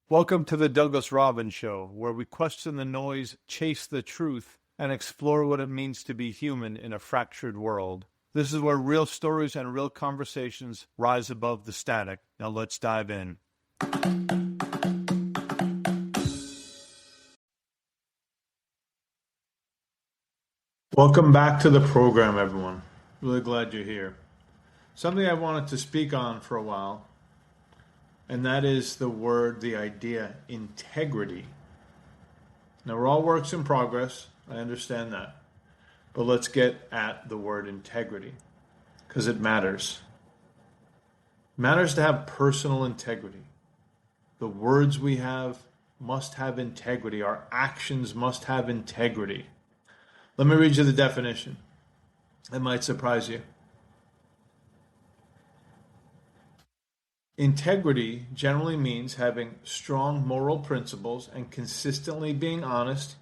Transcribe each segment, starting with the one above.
Welcome to the Douglas Robbins Show, where we question the noise, chase the truth, and explore what it means to be human in a fractured world. This is where real stories and real conversations rise above the static. Now let's dive in. Welcome back to the program, everyone. Really glad you're here. Something I wanted to speak on for a while, and that is the idea, integrity. Now, we're all works in progress. I understand that. But let's get at the word integrity, because it matters. It matters to have personal integrity. The words we have must have integrity. Our actions must have integrity. Let me read you the definition. It might surprise you. Integrity generally means having strong moral principles and consistently being honest,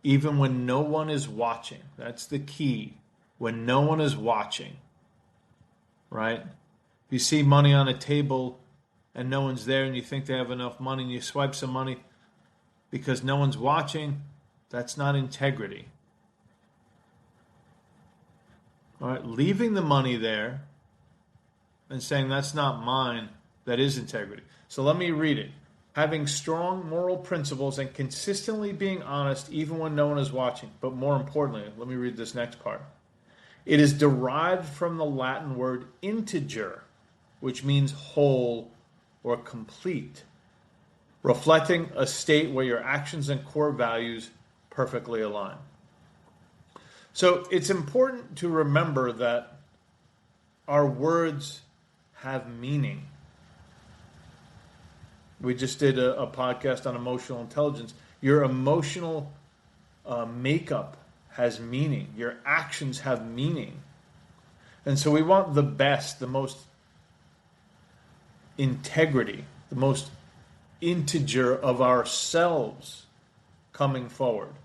even when no one is watching. That's the key. When no one is watching, right? If you see money on a table and no one's there and you think they have enough money and you swipe some money because no one's watching, that's not integrity. All right, leaving the money there and saying that's not mine, that is integrity. So let me read it. Having strong moral principles and consistently being honest even when no one is watching. But more importantly, let me read this next part. It is derived from the Latin word integer, which means whole or complete, reflecting a state where your actions and core values perfectly align. So it's important to remember that our words have meaning. We just did a podcast on emotional intelligence. Your emotional makeup has meaning. Your actions have meaning. And so we want the best, the most integrity, the most integer of ourselves coming forward.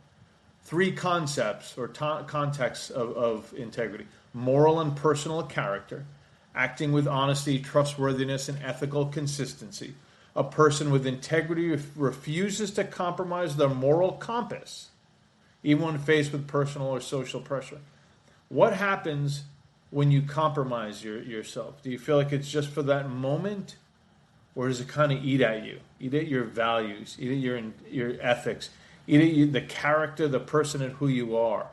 Three concepts or contexts of integrity: moral and personal character, acting with honesty, trustworthiness, and ethical consistency. A person with integrity refuses to compromise their moral compass, even when faced with personal or social pressure. What happens when you compromise yourself? Do you feel like it's just for that moment, or does it kind of eat at you? Eat at your values, eat at your ethics, eat at the character, the person and who you are,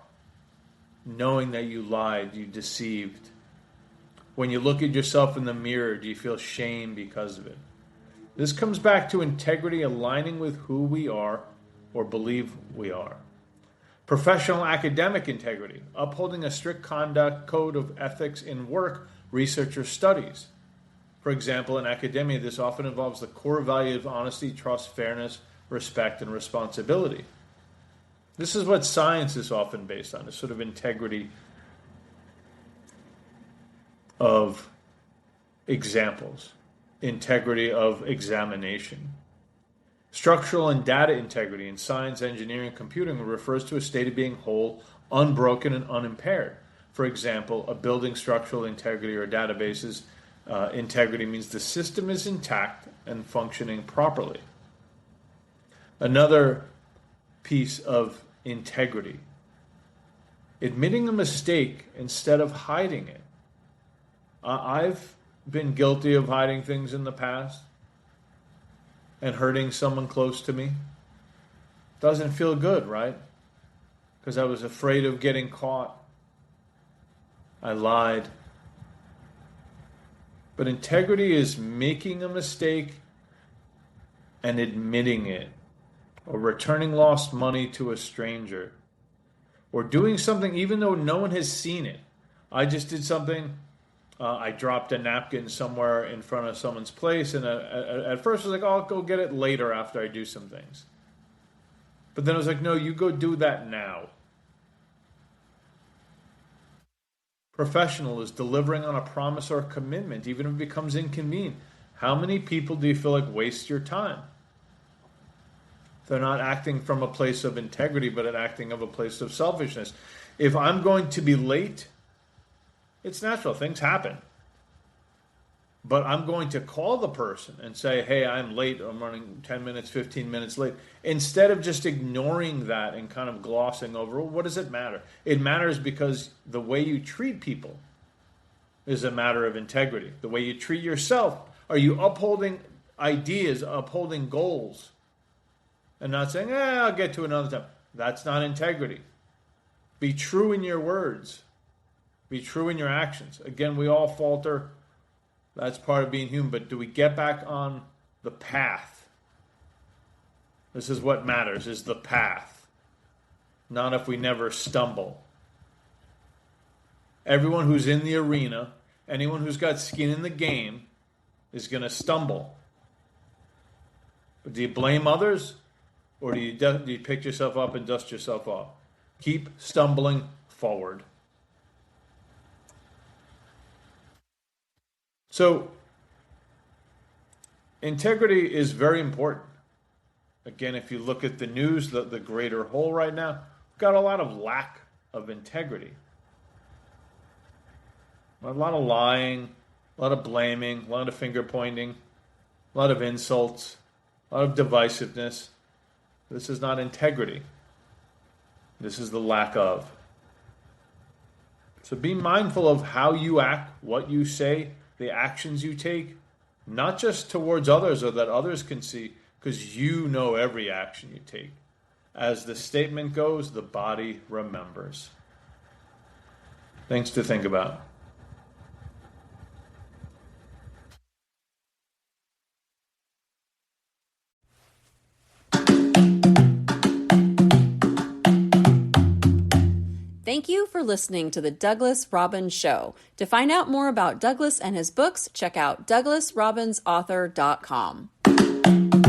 knowing that you lied, you deceived. When you look at yourself in the mirror, do you feel shame because of it? This comes back to integrity aligning with who we are or believe we are. Professional academic integrity, upholding a strict conduct code of ethics in work, research, or studies. For example, in academia, this often involves the core value of honesty, trust, fairness, respect, and responsibility. This is what science is often based on, a sort of integrity of examples. Integrity of examination. Structural and data integrity in science, engineering, and computing refers to a state of being whole, unbroken, and unimpaired. For example, a building's structural integrity or database's integrity means the system is intact and functioning properly. Another piece of integrity: admitting a mistake instead of hiding it. I've been guilty of hiding things in the past and hurting someone close to me. Doesn't feel good, right? Because I was afraid of getting caught. I lied. But integrity is making a mistake and admitting it, or returning lost money to a stranger, or doing something even though no one has seen it. I just did something. I dropped a napkin somewhere in front of someone's place, and at first I was like, oh, I'll go get it later after I do some things. But then I was like, no, you go do that now. Professional is delivering on a promise or a commitment, even if it becomes inconvenient. How many people do you feel like waste your time? They're not acting from a place of integrity, but acting of a place of selfishness. If I'm going to be late, it's natural. Things happen. but I'm going to call the person and say, hey, I'm late. I'm running 10 minutes, 15 minutes late. Instead of just ignoring that and kind of glossing over, well, what does it matter? It matters because the way you treat people is a matter of integrity. The way you treat yourself. Are you upholding ideas, upholding goals, and not saying, I'll get to another time? That's not integrity. Be true in your words. Be true in your actions. Again, we all falter. That's part of being human. But do we get back on the path? This is what matters, is the path. Not if we never stumble. Everyone who's in the arena, anyone who's got skin in the game, is going to stumble. But do you blame others? Or do you pick yourself up and dust yourself off? Keep stumbling forward. So, integrity is very important. Again, if you look at the news, the greater whole right now, we've got a lot of lack of integrity. A lot of lying, a lot of blaming, a lot of finger pointing, a lot of insults, a lot of divisiveness. This is not integrity. This is the lack of. So be mindful of how you act, what you say, the actions you take, not just towards others or that others can see, because you know every action you take. As the statement goes, the body remembers. Things to think about. Thank you for listening to The Douglas Robbins Show. To find out more about Douglas and his books, check out douglasrobbinsauthor.com.